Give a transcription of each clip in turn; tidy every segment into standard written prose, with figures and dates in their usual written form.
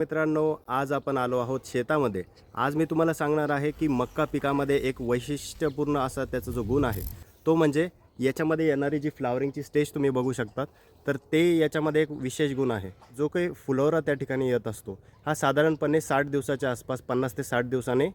मित्रांनो, आज आपण आलो आहोत शेतामध्ये। आज मी तुम्हाला सांगणार आहे की मक्का पिकामध्ये एक वैशिष्ट्यपूर्ण असा त्याचा जो गुण आहे तो म्हणजे याच्यामध्ये येणारी जी फ्लावरिंगची स्टेज तुम्ही बघू शकता। तर ते याच्यामध्ये एक विशेष गुण आहे जो काही फुलोरा त्या ठिकाणी येत असतो। हा साधारणपणे 60 दिवसाच्या आसपास 50 ते 60 दिवसाने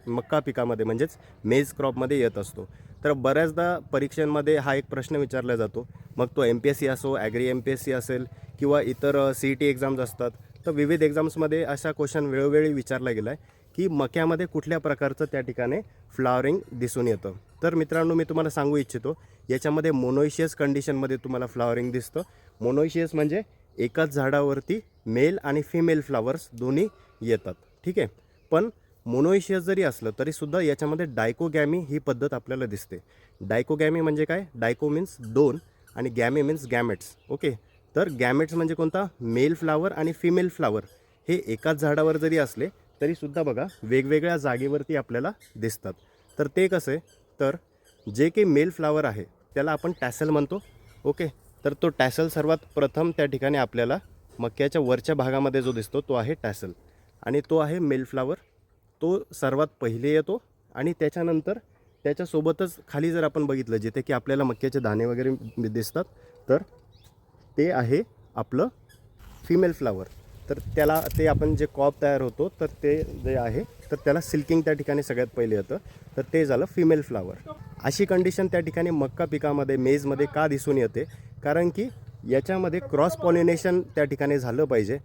मक्का पिकामध्ये म्हणजेच मेज क्रॉपमध्ये येत असतो। तर बऱ्याचदा परीक्षांमध्ये हा एक प्रश्न विचारला जातो, मग तो MPSC असो, ॲग्री MPSC असेल किंवा इतर CET एक्झाम्स असतात। तर विविध एक्झाम्समध्ये असा क्वेश्चन वेळोवेळी विचारला गेला आहे की मक्यामध्ये कुठल्या प्रकारचं त्या ठिकाणी फ्लावरिंग दिसून येतं। तर मित्रांनो, मी तुम्हाला सांगू इच्छितो याच्यामध्ये मोनोइशियस कंडिशनमध्ये तुम्हाला फ्लावरिंग दिसतं। मोनोइशियस म्हणजे एकाच झाडावरती मेल आणि फिमेल फ्लावर्स दोन्ही येतात, ठीक आहे। पण मोनोइशियस जरी असलं तरीसुद्धा याच्यामध्ये डायकोगॅमी ही पद्धत आपल्याला दिसते। डायकोगॅमी म्हणजे काय? डायको मीन्स दोन आणि गॅमी मीन्स गॅमेट्स, ओके। तर गॅमेट्स म्हणजे कोणता? मेल फ्लावर आणि फिमेल फ्लावर हे एकाच झाडावर जरी असले तरीसुद्धा बघा वेगवेगळ्या जागेवरती आपल्याला दिसतात। तर ते कसं आहे, तर जे काही मेल फ्लावर आहे त्याला आपण टॅसल म्हणतो, ओके। तर तो टॅसल सर्वात प्रथम त्या ठिकाणी आपल्याला मक्याच्या वरच्या भागामध्ये जो दिसतो तो आहे टॅसल आणि तो आहे मेल फ्लावर। तो सर्वात पहिले येतो आणि त्याच्यानंतर त्याच्यासोबतच खाली जर आपण बघितलं जिथे की आपल्याला मक्याचे दाणे वगैरे दिसतात तर ते आहे आपलं फिमेल फ्लावर। तर त्याला ते आपण जे कॉप तयार होतो तर ते जे आहे तर त्याला सिल्किंग त्या ठिकाणी सगळ्यात पहिले येतं, तर ते झालं फिमेल फ्लावर। अशी कंडिशन त्या ठिकाणी मक्का पिकामध्ये मेजमध्ये का दिसून येते? कारण की याच्यामध्ये क्रॉस पॉलिनेशन त्या ठिकाणी झालं पाहिजे।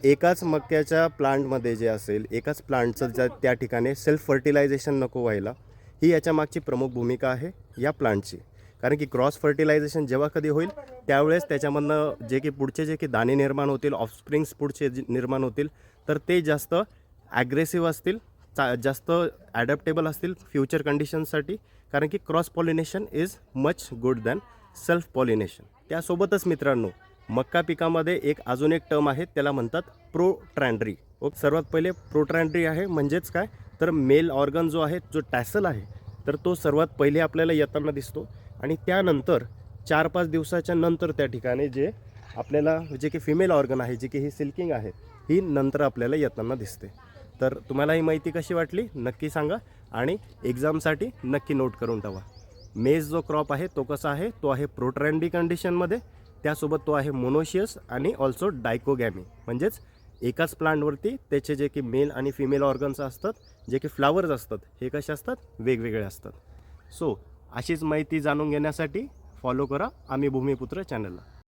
एकाच मक्याच्या प्लांटमध्ये जे असेल, एकाच प्लांटचं त्या ठिकाणी सेल्फ फर्टिलायझेशन नको व्हायला, ही याच्या मागची प्रमुख भूमिका आहे या प्लांटची। कारण की क्रॉस फर्टिलायझेशन जेव्हा कधी होईल त्यावेळेस त्याच्यामधनं जे की पुढचे जे की दाणे निर्माण होतील, ऑफस्प्रिंग्स पुढचे निर्माण होतील, तर ते जास्त ॲग्रेसिव्ह असतील, जास्त ॲडॅप्टेबल असतील फ्युचर कंडिशनसाठी। कारण की cross pollination is much good than self pollination. त्यासोबतच मित्रांनो, मक्का पिकामध्ये अजून एक टर्म आहे, त्याला म्हणतात प्रोट्रँड्री। ओके, सर्वात पहिले प्रोट्रँड्री आहे म्हणजेच काय, तर मेल ऑर्गन जो आहे, जो टॅसल आहे, तर तो सर्वात पहिले आपल्याला येताना दिसतो आणि त्यानंतर 4-5 दिवसाच्या नंतर त्या ठिकाणी जे आपल्याला जे की फिमेल ऑर्गन आहे, जी की ही सिल्किंग आहे, ही नंतर आपल्याला येताना दिसते। तर तुम्हाला ही माहिती कशी वाटली नक्की सांगा आणि एक्झामसाठी नक्की नोट करून ठेवा। मेज जो क्रॉप आहे तो कसा आहे, तो आहे प्रोट्रँडी कंडिशनमध्ये, त्यासोबत तो आहे मोनोशियस आणि ऑल्सो डायकोगॅमी म्हणजेच एकाच प्लांटवरती त्याचे जे की मेल आणि फिमेल ऑर्गन्स असतात, जे की फ्लावर्स असतात, हे कसे असतात, वेगवेगळे असतात। सो अशीच माहिती जाणून घेण्यासाठी फॉलो करा आम्ही भूमिपुत्र चॅनलला।